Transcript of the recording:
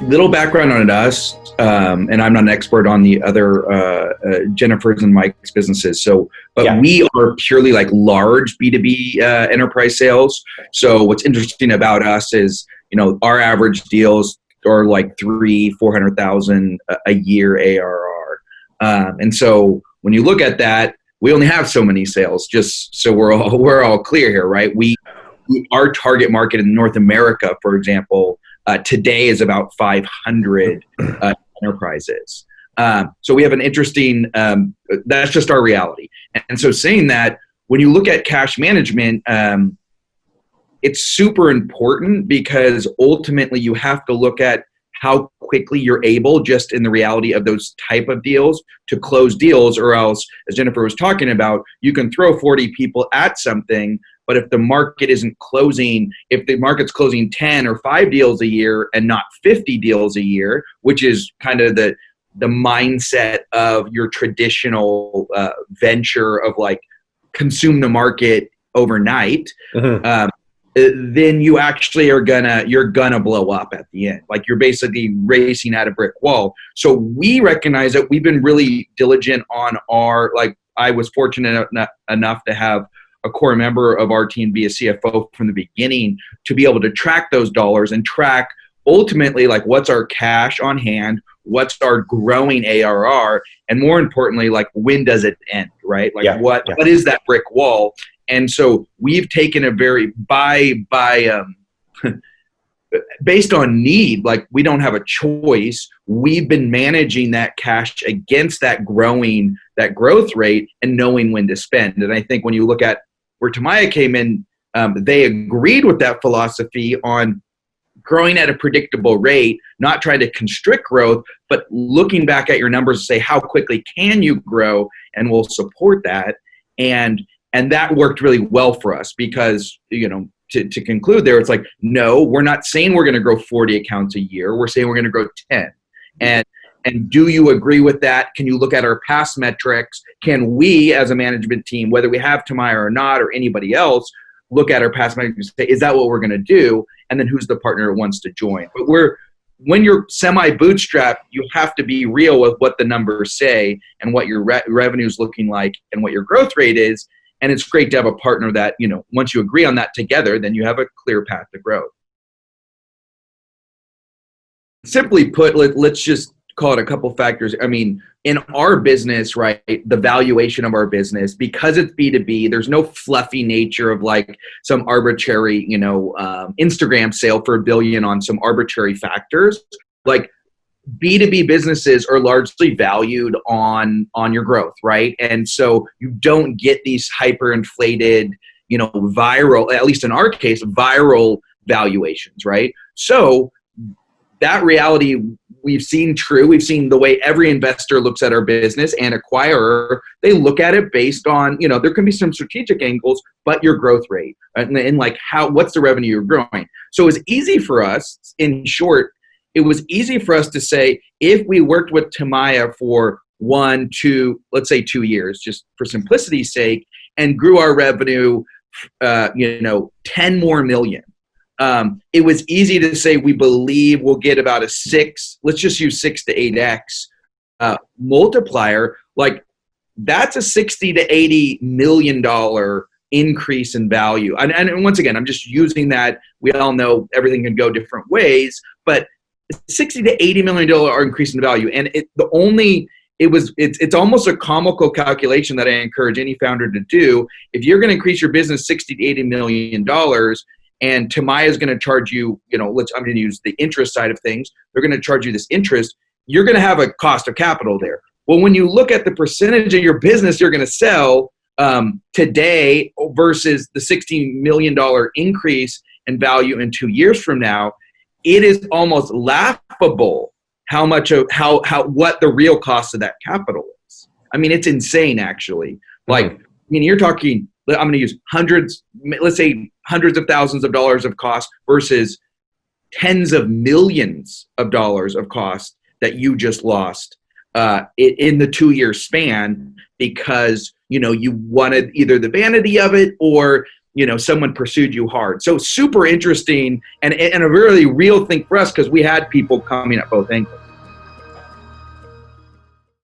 Little background on us, and I'm not an expert on the other Jennifer's and Mike's businesses. But we are purely like large B2B enterprise sales. So what's interesting about us is, our average deals are like $300,000-$400,000 a year ARR. And so when you look at that, we only have so many sales. Just so we're all clear here, right? Our target market in North America, for example, today is about 500 enterprises. So we have an interesting, that's just our reality. And so saying that, when you look at cash management, it's super important because ultimately you have to look at how quickly you're able, just in the reality of those type of deals, to close deals, or else, as Jennifer was talking about, you can throw 40 people at something, but if the market isn't closing, if the market's closing 10 or 5 deals a year and not 50 deals a year, which is kind of the mindset of your traditional venture of like consume the market overnight, then you actually you're gonna blow up at the end. Like you're basically racing at a brick wall. So we recognize that we've been really diligent on I was fortunate enough to have a core member of our team be a CFO from the beginning, to be able to track those dollars and track ultimately like what's our cash on hand, what's our growing ARR, and more importantly, like when does it end, right? Like what is that brick wall? And so we've taken a very based on need, like we don't have a choice. We've been managing that cash against that growth rate and knowing when to spend. And I think when you look at where Tamaya came in, they agreed with that philosophy on growing at a predictable rate, not trying to constrict growth, but looking back at your numbers to say, how quickly can you grow, and we'll support that. And that worked really well for us because, to conclude there, it's like, no, we're not saying we're going to grow 40 accounts a year. We're saying we're going to grow 10. And do you agree with that? Can you look at our past metrics? Can we, as a management team, whether we have Tamaya or not, or anybody else, look at our past metrics and say, is that what we're going to do? And then who's the partner who wants to join? But when you're semi-bootstrapped, you have to be real with what the numbers say and what your revenue is looking like and what your growth rate is. And it's great to have a partner that, once you agree on that together, then you have a clear path to growth. Simply put, let's just call it a couple factors. I mean, in our business, right, the valuation of our business, because it's B2B, there's no fluffy nature of like some arbitrary, Instagram sale for $1 billion on some arbitrary factors. Like B2B businesses are largely valued on your growth, right? And so you don't get these hyperinflated, viral, at least in our case, viral valuations, right? So that reality we've seen true. We've seen the way every investor looks at our business and acquirer. They look at it based on, there can be some strategic angles, but your growth rate and like what's the revenue you're growing. So it's easy for us, in short, it was easy for us to say, if we worked with Tamaya for 1, 2, let's say 2 years, just for simplicity's sake, and grew our revenue, 10 more million. It was easy to say we believe we'll get about a 6, let's just use 6 to 8x multiplier. Like that's a $60 to $80 million increase in value. And once again, I'm just using that. We all know everything can go different ways, but $60 to $80 million increase in value. And it's almost a comical calculation that I encourage any founder to do. If you're going to increase your business $60 to $80 million, and Tamaya is going to charge you, I'm going to use the interest side of things. They're going to charge you this interest. You're going to have a cost of capital there. Well, when you look at the percentage of your business you're going to sell today versus the $60 million increase in value in 2 years from now, it is almost laughable what the real cost of that capital is. I mean, it's insane, actually. Like, you're talking, I'm going to use let's say hundreds of thousands of dollars of cost versus tens of millions of dollars of cost that you just lost in the 2-year span because, you wanted either the vanity of it or someone pursued you hard. So super interesting and a really real thing for us because we had people coming at both angles.